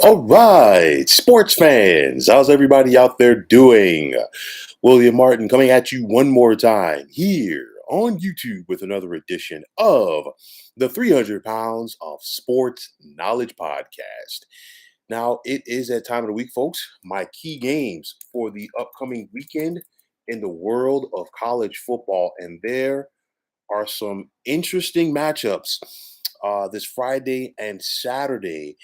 All right, sports fans, how's everybody out there doing? William Martin coming at you one more time here on YouTube with another edition of the 300 Pounds of Sports Knowledge Podcast. Now, it is that time of the week, folks. My key games for the upcoming weekend in the world of college football, and there are some interesting matchups this Friday and Saturday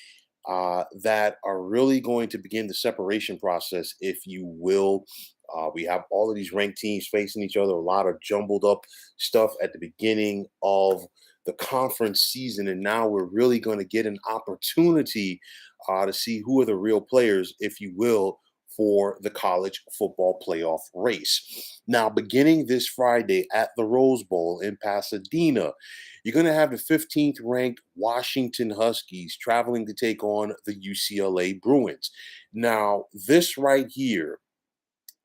that are really going to begin the separation process, if you will. We have all of these ranked teams facing each other, a lot of jumbled up stuff at the beginning of the conference season. And now we're really going to get an opportunity to see who are the real players, if you will, for the college football playoff race. Now, beginning this Friday at the Rose Bowl in Pasadena, you're going to have the 15th ranked Washington Huskies traveling to take on the UCLA Bruins. Now, this right here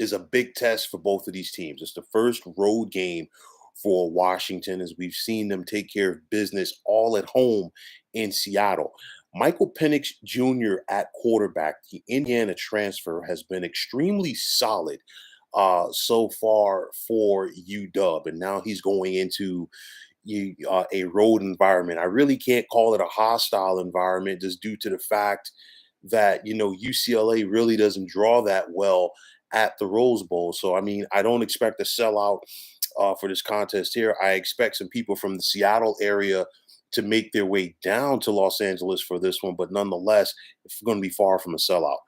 is a big test for both of these teams. It's the first road game for Washington, as we've seen them take care of business all at home in Seattle. Michael Penix Jr. at quarterback, the Indiana transfer, has been extremely solid so far for UW, and now he's going into a road environment. I really can't call it a hostile environment just due to the fact that UCLA really doesn't draw that well at the Rose Bowl. So I mean, I don't expect a sellout for this contest here. I expect some people from the Seattle area to make their way down to Los Angeles for this one, but nonetheless, it's going to be far from a sellout.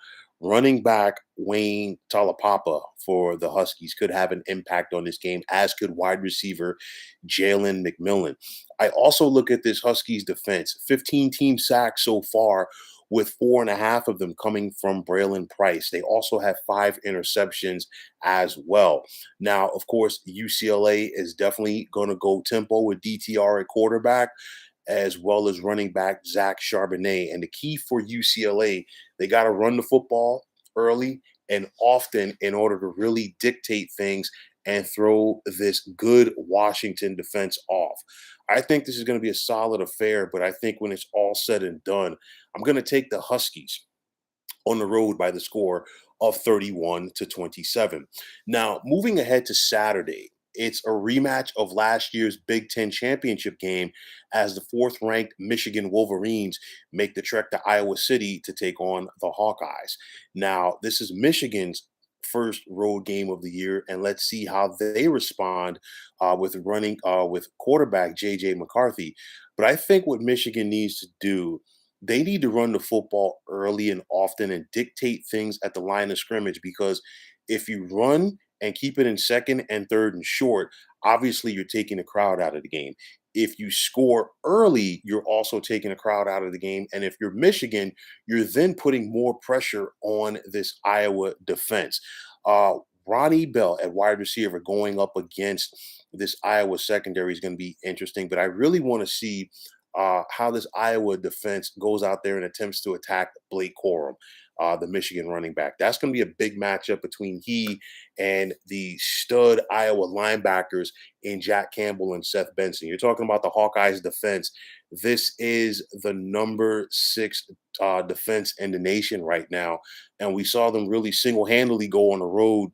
Running back Wayne Talapapa for the Huskies could have an impact on this game, as could wide receiver Jalen McMillan. I also look at this Huskies defense, 15 team sacks so far, with 4.5 of them coming from Braylon Price. They also have 5 interceptions as well. Now, of course, UCLA is definitely going to go tempo with DTR at quarterback, as well as running back Zach Charbonnet. And the key for UCLA, they got to run the football early and often in order to really dictate things and throw this good Washington defense off. I think this is going to be a solid affair, but I think when it's all said and done, I'm going to take the Huskies on the road by the score of 31-27. Now, moving ahead to Saturday, it's a rematch of last year's Big Ten championship game as the 4th-ranked Michigan Wolverines make the trek to Iowa City to take on the Hawkeyes. Now, this is Michigan's first road game of the year, and let's see how they respond with quarterback J.J. McCarthy. But I think what Michigan needs to do, they need to run the football early and often and dictate things at the line of scrimmage, because if you run and keep it in second and third and short, obviously you're taking the crowd out of the game. If you score early, you're also taking a crowd out of the game. And if you're Michigan, you're then putting more pressure on this Iowa defense. Uh, Ronnie Bell at wide receiver going up against this Iowa secondary is going to be interesting. But I really want to see how this Iowa defense goes out there and attempts to attack Blake Corum, the Michigan running back. That's going to be a big matchup between he and the stud Iowa linebackers in Jack Campbell and Seth Benson. You're talking about the Hawkeyes defense. This is the number 6 defense in the nation right now. And we saw them really single-handedly go on the road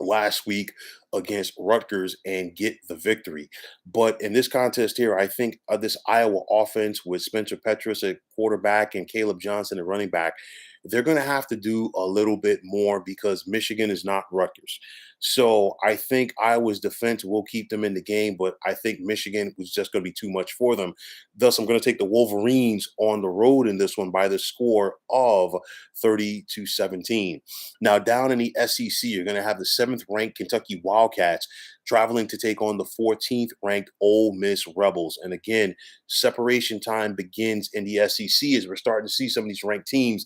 last week against Rutgers and get the victory. But in this contest here, I think this Iowa offense with Spencer Petras at quarterback and Caleb Johnson at running back, they're going to have to do a little bit more because Michigan is not Rutgers. So I think Iowa's defense will keep them in the game, but I think Michigan was just going to be too much for them. Thus, I'm going to take the Wolverines on the road in this one by the score of 30-17. Now, down in the SEC, you're going to have the 7th-ranked Kentucky Wildcats traveling to take on the 14th-ranked Ole Miss Rebels. And again, separation time begins in the SEC as we're starting to see some of these ranked teams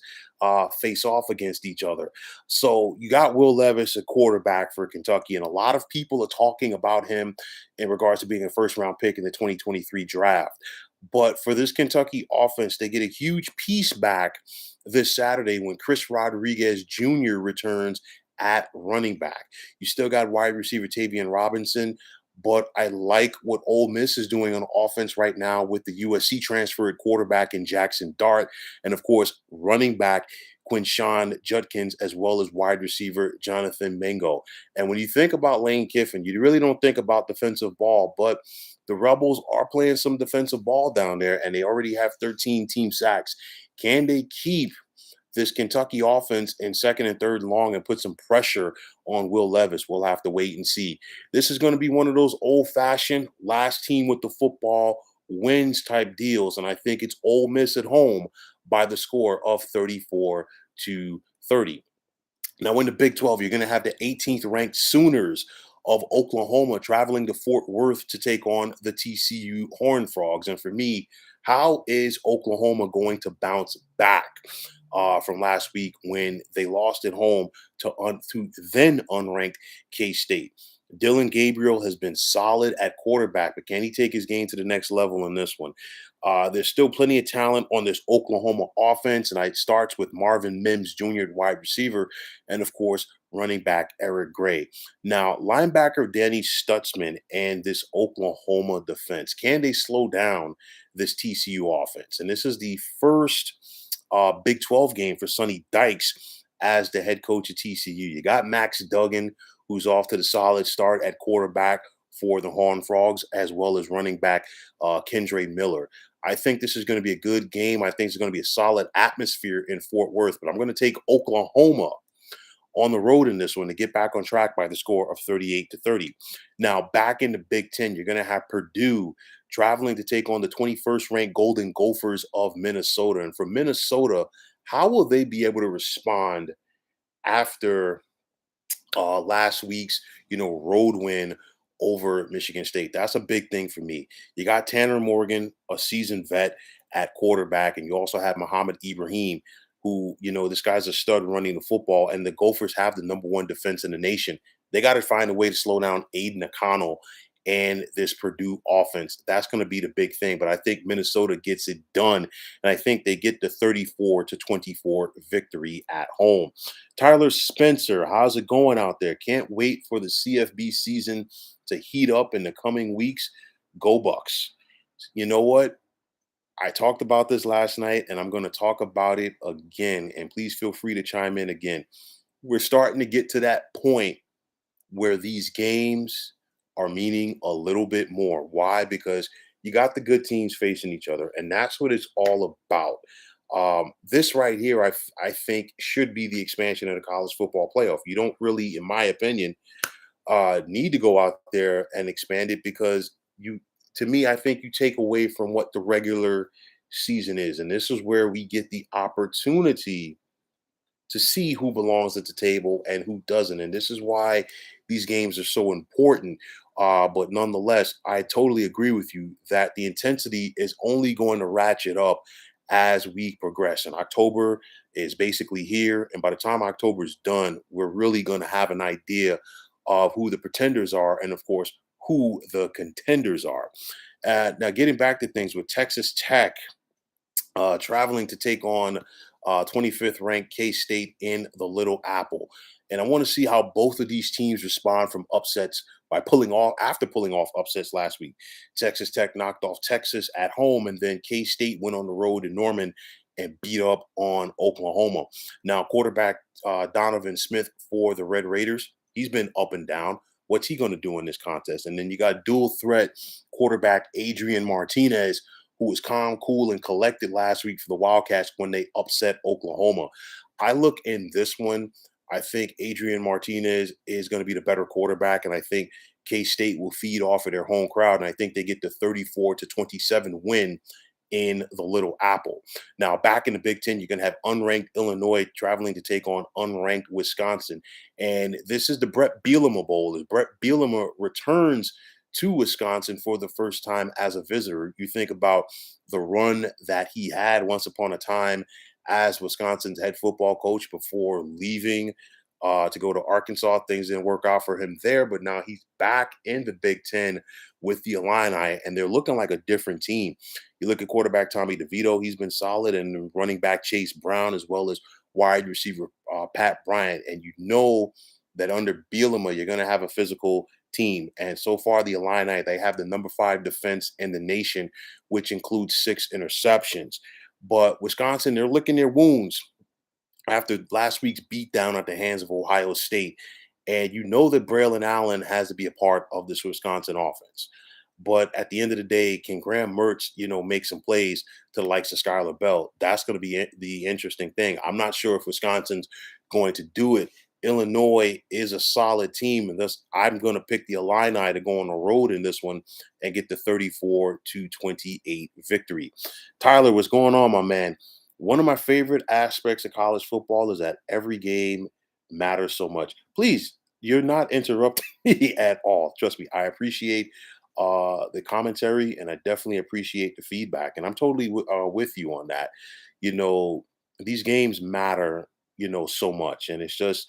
face off against each other. So you got Will Levis, a quarterback for Kentucky, and a lot of people are talking about him in regards to being a first-round pick in the 2023 draft. But for this Kentucky offense, they get a huge piece back this Saturday when Chris Rodriguez Jr. returns at running back. You still got wide receiver Tavian Robinson, but I like what Ole Miss is doing on offense right now with the USC transfer at quarterback in Jackson Dart, and of course, running back Quinshawn Judkins, as well as wide receiver Jonathan Mingo. And when you think about Lane Kiffin, you really don't think about defensive ball, but the Rebels are playing some defensive ball down there, and they already have 13 team sacks. Can they keep this Kentucky offense in second and third and long and put some pressure on Will Levis? We'll have to wait and see. This is going to be one of those old fashioned last team with the football wins type deals. And I think it's Ole Miss at home by the score of 34-30. Now, in the Big 12, you're going to have the 18th ranked Sooners of Oklahoma traveling to Fort Worth to take on the TCU Horned Frogs. And for me, how is Oklahoma going to bounce back from last week when they lost at home to then unranked K State? Dylan Gabriel has been solid at quarterback, but can he take his game to the next level in this one? There's still plenty of talent on this Oklahoma offense, and it starts with Marvin Mims Jr. at wide receiver, and of course, running back Eric Gray. Now, linebacker Danny Stutzman and this Oklahoma defense, can they slow down this TCU offense? And this is the first Big 12 game for Sonny Dykes as the head coach of TCU. You got Max Duggan, who's off to the solid start at quarterback for the Horned Frogs, as well as running back Kendre Miller. I think this is going to be a good game. I think it's going to be a solid atmosphere in Fort Worth, but I'm going to take Oklahoma on the road in this one to get back on track by the score of 38-30. Now, back in the Big Ten, you're going to have Purdue traveling to take on the 21st ranked Golden Gophers of Minnesota. And for Minnesota, how will they be able to respond after last week's road win over Michigan State? That's a big thing for me. You got Tanner Morgan, a seasoned vet at quarterback, and you also have Muhammad Ibrahim, who this guy's a stud running the football, and the Gophers have the number one defense in the nation. They got to find a way to slow down Aiden O'Connell and this Purdue offense. That's going to be the big thing. But I think Minnesota gets it done. And I think they get the 34-24 victory at home. Tyler Spencer, how's it going out there? Can't wait for the CFB season to heat up in the coming weeks. Go Bucks. You know what? I talked about this last night, and I'm going to talk about it again. And please feel free to chime in again. We're starting to get to that point where these games are meaning a little bit more. Why? Because you got the good teams facing each other, and that's what it's all about. This right here, I think, should be the expansion of the college football playoff. You don't really, in my opinion, need to go out there and expand it because to me, I think you take away from what the regular season is, and this is where we get the opportunity to see who belongs at the table and who doesn't. And this is why these games are so important. But nonetheless, I totally agree with you that the intensity is only going to ratchet up as we progress. And October is basically here. And by the time October is done, we're really going to have an idea of who the pretenders are and, of course, who the contenders are. Now, getting back to things with Texas Tech traveling to take on 25th ranked K State in the Little Apple. And I want to see how both of these teams respond from upsets after pulling off upsets last week. Texas Tech knocked off Texas at home, and then K State went on the road in Norman and beat up on Oklahoma. Now, quarterback Donovan Smith for the Red Raiders, he's been up and down. What's he going to do in this contest? And then you got dual threat quarterback Adrian Martinez, who was calm, cool, and collected last week for the Wildcats when they upset Oklahoma. I look in this one, I think Adrian Martinez is going to be the better quarterback, and I think K-State will feed off of their home crowd, and I think they get the 34-27 win in the Little Apple. Now, back in the Big Ten, you're going to have unranked Illinois traveling to take on unranked Wisconsin. And this is the Brett Bielema Bowl. As Brett Bielema returns to Wisconsin for the first time as a visitor. You think about the run that he had once upon a time as Wisconsin's head football coach before leaving to go to Arkansas. Things didn't work out for him there, but now he's back in the Big Ten with the Illini, and they're looking like a different team. You look at quarterback Tommy DeVito, he's been solid, and running back Chase Brown, as well as wide receiver Pat Bryant. And you know that under Bielema, you're going to have a physical team. And so far, the Illini, they have the number 5 defense in the nation, which includes 6 interceptions. But Wisconsin, they're licking their wounds after last week's beatdown at the hands of Ohio State. And you know that Braylon Allen has to be a part of this Wisconsin offense. But at the end of the day, can Graham Mertz, make some plays to the likes of Skylar Bell? That's going to be the interesting thing. I'm not sure if Wisconsin's going to do it. Illinois is a solid team, and thus I'm going to pick the Illini to go on the road in this one and get the 34-28 victory. Tyler, what's going on, my man? One of my favorite aspects of college football is that every game matters so much. Please, you're not interrupting me at all. Trust me, I appreciate the commentary, and I definitely appreciate the feedback. And I'm totally with you on that. You know, these games matter, so much. And it's just,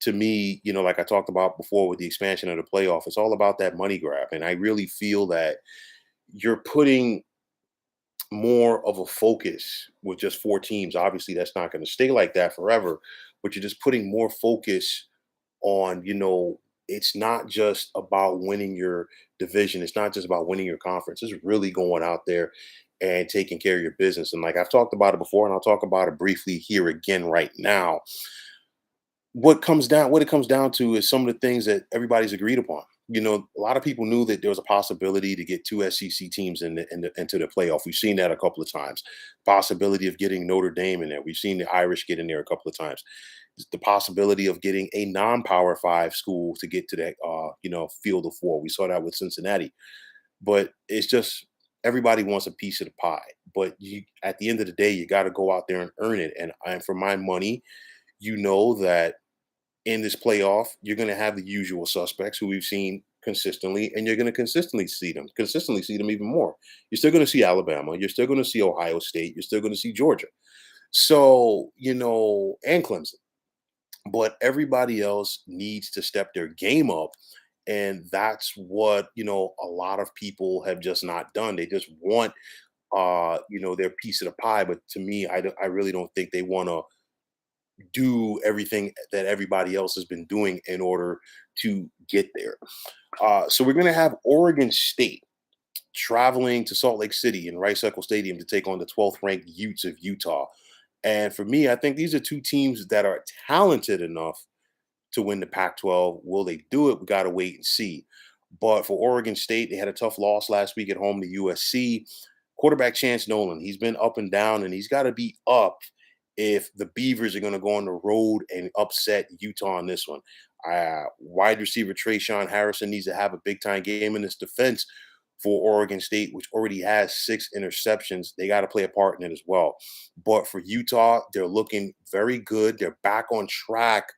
to me, like I talked about before with the expansion of the playoff, it's all about that money grab. And I really feel that you're putting more of a focus with just 4 teams. Obviously, that's not going to stay like that forever, but you're just putting more focus on, it's not just about winning your division. It's not just about winning your conference. It's really going out there and taking care of your business. And like I've talked about it before, and I'll talk about it briefly here again right now. What it comes down to is some of the things that everybody's agreed upon. A lot of people knew that there was a possibility to get 2 SEC teams into the playoff. We've seen that a couple of times. Possibility of getting Notre Dame in there. We've seen the Irish get in there a couple of times. The possibility of getting a non-power 5 school to get to that field of 4. We saw that with Cincinnati. But it's just, everybody wants a piece of the pie. But at the end of the day, you got to go out there and earn it. And for my money, that in this playoff, you're going to have the usual suspects who we've seen consistently, and you're going to consistently see them even more. You're still going to see Alabama. You're still going to see Ohio State. You're still going to see Georgia. So, and Clemson. But everybody else needs to step their game up. And that's what, a lot of people have just not done. They just want, their piece of the pie. But to me, I really don't think they want to do everything that everybody else has been doing in order to get there. So we're going to have Oregon State traveling to Salt Lake City and Rice Eccles Stadium to take on the 12th ranked Utes of Utah. And for me, I think these are 2 teams that are talented enough to win the Pac-12. Will they do it? We got to wait and see. But for Oregon State, they had a tough loss last week at home to USC. Quarterback Chance Nolan, he's been up and down, and he's got to be up if the Beavers are going to go on the road and upset Utah on this one. Wide receiver Trayshawn Harrison needs to have a big-time game in this defense for Oregon State, which already has 6 interceptions. They got to play a part in it as well. But for Utah, they're looking very good. They're back on track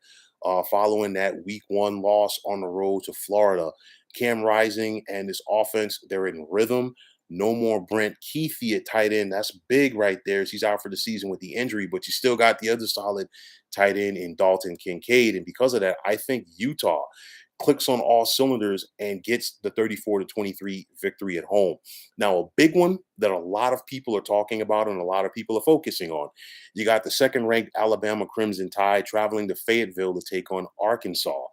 following that week 1 loss on the road to Florida. Cam Rising and this offense, they're in rhythm. No more Brent Keithy at tight end. That's big right there. He's out for the season with the injury, but you still got the other solid tight end in Dalton Kincaid. And because of that, I think Utah clicks on all cylinders and gets the 34-23 victory at home. Now, a big one that a lot of people are talking about and a lot of people are focusing on. You got the second-ranked Alabama Crimson Tide traveling to Fayetteville to take on Arkansas.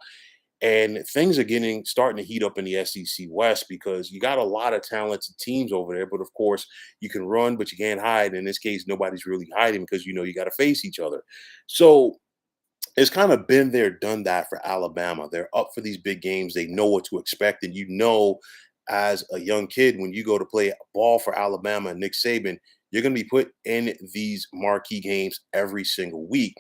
And things are starting to heat up in the SEC West because you got a lot of talented teams over there. But of course, you can run, but you can't hide. In this case, nobody's really hiding because you got to face each other. So it's kind of been there, done that for Alabama. They're up for these big games. They know what to expect. And as a young kid, when you go to play ball for Alabama and Nick Saban, you're going to be put in these marquee games every single week.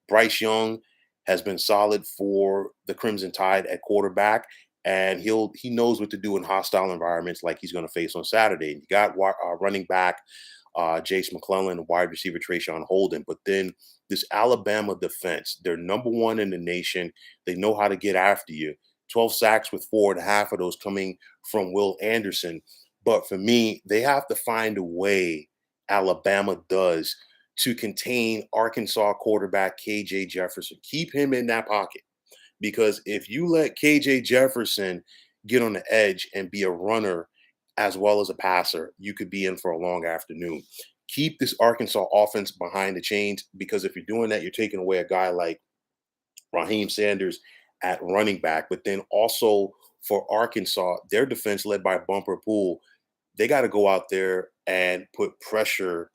Bryce Young has been solid for the Crimson Tide at quarterback, and he knows what to do in hostile environments like he's going to face on Saturday. And you got running back Jace McClellan, wide receiver Trayshawn Holden. But then this Alabama defense, they're number 1 in the nation. They know how to get after you. 12 sacks with 4.5 of those coming from Will Anderson. But for me, they have to find a way, Alabama does, to contain Arkansas quarterback KJ Jefferson. Keep him in that pocket. Because if you let KJ Jefferson get on the edge and be a runner as well as a passer, you could be in for a long afternoon. Keep this Arkansas offense behind the chains, because if you're doing that, you're taking away a guy like Raheem Sanders at running back, but then also for Arkansas, their defense led by Bumper Pool, they got to go out there and put pressure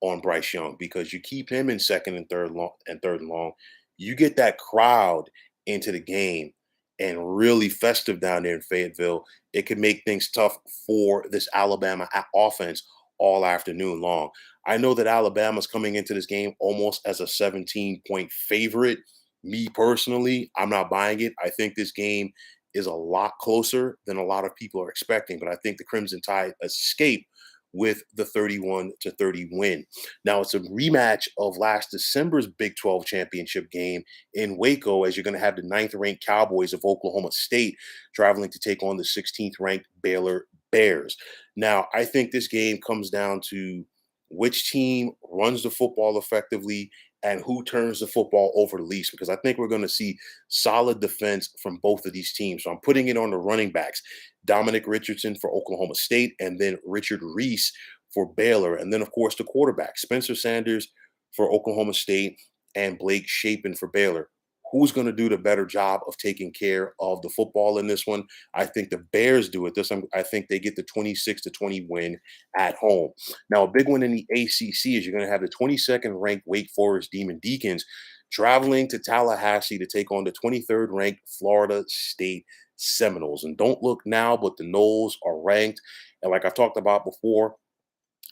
on Bryce Young because you keep him in second and third and long, you get that crowd into the game and really festive down there in Fayetteville. It could make things tough for this Alabama offense all afternoon long. I know that Alabama's coming into this game almost as a 17-point favorite. Me personally, I'm not buying it. I think this game is a lot closer than a lot of people are expecting, but I think the Crimson Tide escape with the 31-30 win. Now it's a rematch of last December's Big 12 championship game in Waco, as you're going to have the ninth-ranked Cowboys of Oklahoma State traveling to take on the 16th-ranked Baylor Bears. Now, I think this game comes down to which team runs the football effectively and who turns the football over the least, because I think we're going to see solid defense from both of these teams. So I'm putting it on the running backs. Dominic Richardson for Oklahoma State, and then Richard Reese for Baylor. And then, of course, the quarterback, Spencer Sanders for Oklahoma State and Blake Shapen for Baylor. Who's going to do the better job of taking care of the football in this one? I think the Bears do it. I think they get the 26-20 win at home. Now, a big one in the ACC is you're going to have the 22nd ranked Wake Forest Demon Deacons traveling to Tallahassee to take on the 23rd ranked Florida State Seminoles. And don't look now, but the Noles are ranked. And like I've talked about before,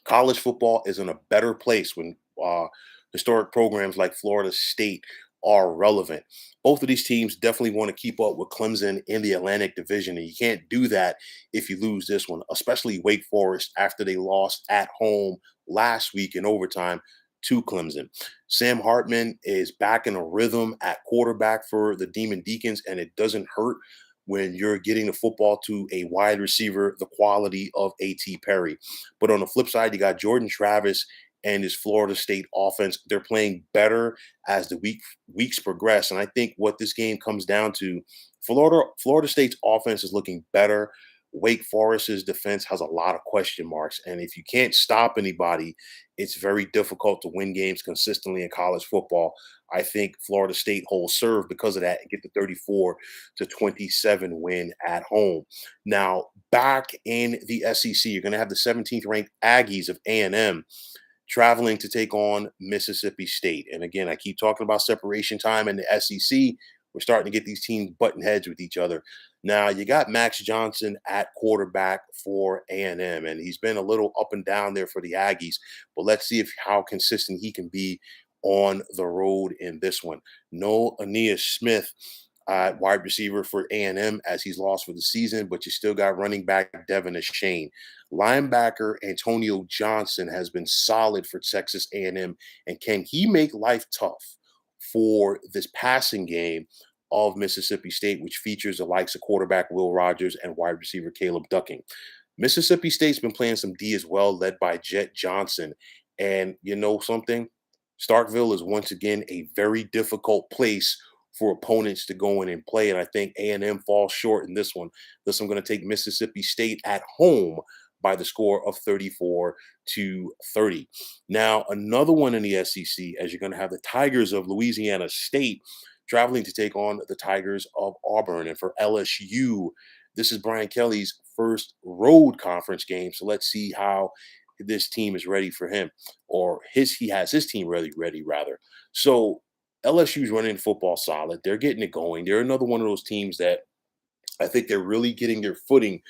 college football is in a better place when historic programs like Florida State are relevant. Both of these teams definitely want to keep up with Clemson in the Atlantic Division, and you can't do that if you lose this one, especially Wake Forest after they lost at home last week in overtime to Clemson. Sam Hartman is back in a rhythm at quarterback for the Demon Deacons, and it doesn't hurt when you're getting the football to a wide receiver the quality of A.T. Perry. But on the flip side, you got Jordan Travis and his Florida State offense. They're playing better as the weeks progress. And I think what this game comes down to, Florida State's offense is looking better. Wake Forest's defense has a lot of question marks. And if you can't stop anybody, it's very difficult to win games consistently in college football. I think Florida State holds serve because of that and get the 34-27 win at home. Now, back in the SEC, you're going to have the 17th ranked Aggies of A&M traveling to take on Mississippi State. And again, I keep talking about separation time in the SEC. We're starting to get these teams butting heads with each other. Now, you got Max Johnson at quarterback for A&M, and he's been a little up and down there for the Aggies. But let's see how consistent he can be on the road in this one. No Aeneas Smith, wide receiver for A&M, as he's lost for the season, but you still got running back Devin Shane. Linebacker Antonio Johnson has been solid for Texas A&M, and can he make life tough for this passing game of Mississippi State, which features the likes of quarterback Will Rogers and wide receiver Caleb Ducking? Mississippi State's been playing some D as well, led by Jet Johnson. And you know something? Starkville is once again a very difficult place for opponents to go in and play. And I think A&M falls short in this one. Thus, I'm going to take Mississippi State at home by the score of 34-30. Now, another one in the SEC, as you're going to have the Tigers of Louisiana State traveling to take on the Tigers of Auburn. And for LSU, this is Brian Kelly's first road conference game. So let's see how this team is ready for him, or he has his team ready rather. So LSU's running football solid. They're getting it going. They're another one of those teams that I think they're really getting their footing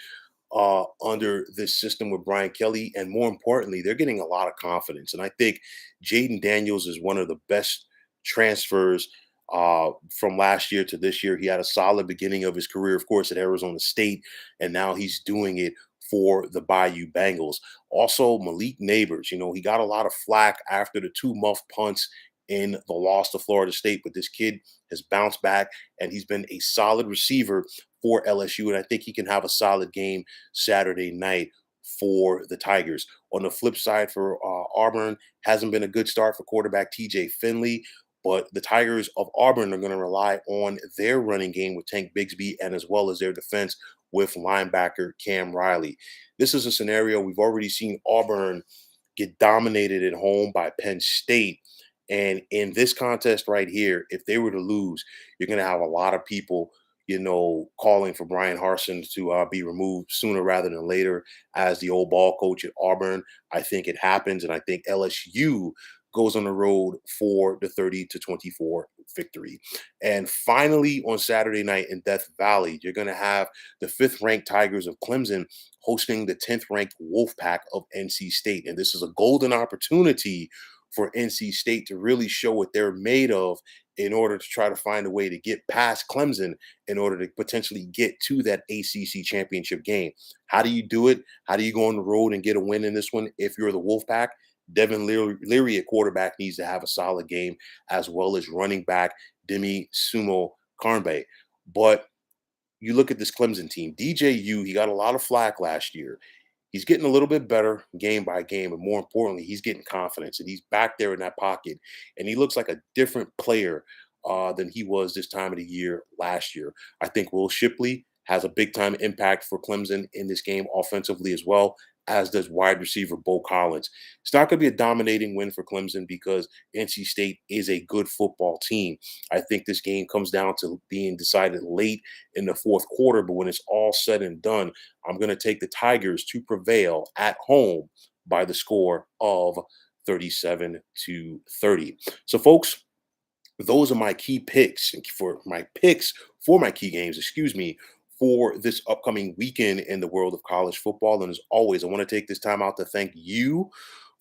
under this system with Brian Kelly. And more importantly, they're getting a lot of confidence. And I think Jaden Daniels is one of the best transfers from last year to this year. He had a solid beginning of his career, of course, at Arizona State, and now he's doing it for the Bayou Bengals. Also, Malik Neighbors, he got a lot of flack after the two muff punts in the loss to Florida State, but this kid has bounced back and he's been a solid receiver for LSU. And I think he can have a solid game Saturday night for the Tigers. On the flip side for Auburn, hasn't been a good start for quarterback TJ Finley, but the Tigers of Auburn are going to rely on their running game with Tank Bigsby and as well as their defense with linebacker Cam Riley. This is a scenario we've already seen Auburn get dominated at home by Penn State. And in this contest right here, if they were to lose, you're going to have a lot of people, calling for Brian Harsin to be removed sooner rather than later as the old ball coach at Auburn. I think it happens, and I think LSU goes on the road for the 30-24 victory. And finally, on Saturday night in Death Valley, you're going to have the fifth-ranked Tigers of Clemson hosting the 10th-ranked Wolfpack of NC State. And this is a golden opportunity for NC State to really show what they're made of in order to try to find a way to get past Clemson in order to potentially get to that ACC championship game. How do you do it? How do you go on the road and get a win in this one if you're the Wolfpack? Devin Leary at quarterback needs to have a solid game, as well as running back Demi Sumo Karnbe. But you look at this Clemson team, DJU, he got a lot of flack last year. He's getting a little bit better game by game, and more importantly, he's getting confidence, and he's back there in that pocket, and he looks like a different player than he was this time of the year last year. I think Will Shipley has a big time impact for Clemson in this game offensively as well, as does wide receiver Bo Collins. It's not going to be a dominating win for Clemson because NC State is a good football team. I think this game comes down to being decided late in the fourth quarter, but when it's all said and done, I'm going to take the Tigers to prevail at home by the score of 37-30. So, folks, those are my key picks for my key games, for this upcoming weekend in the world of college football. And as always, I want to take this time out to thank you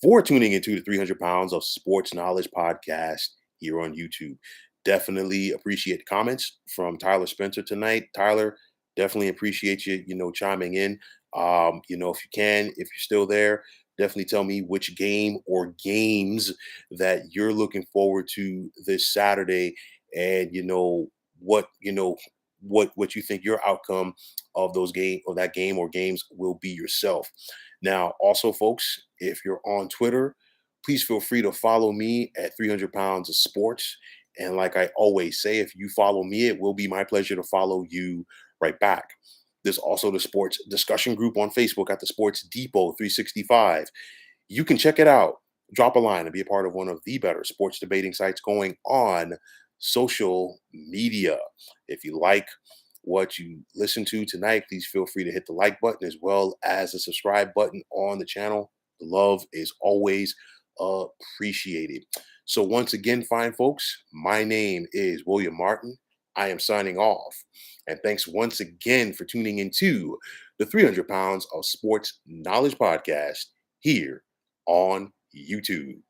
for tuning into the 300 Pounds of Sports Knowledge podcast here on YouTube. Definitely appreciate comments from Tyler Spencer tonight. Tyler, definitely appreciate you, chiming in. If you can, if you're still there, definitely tell me which game or games that you're looking forward to this Saturday, and what you think your outcome of that game or games will be yourself. Now, also, folks, if you're on Twitter, please feel free to follow me at 300 Pounds of Sports. And like I always say, if you follow me, it will be my pleasure to follow you right back. There's also the sports discussion group on Facebook at the Sports Depot 365. You can check it out. Drop a line and be a part of one of the better sports debating sites going on social media. If you like what you listen to tonight, please feel free to hit the like button as well as the subscribe button on the channel. The love is always appreciated. So once again, fine folks, my name is William Martin. I am signing off. And thanks once again for tuning into the 300 Pounds of Sports Knowledge podcast here on YouTube.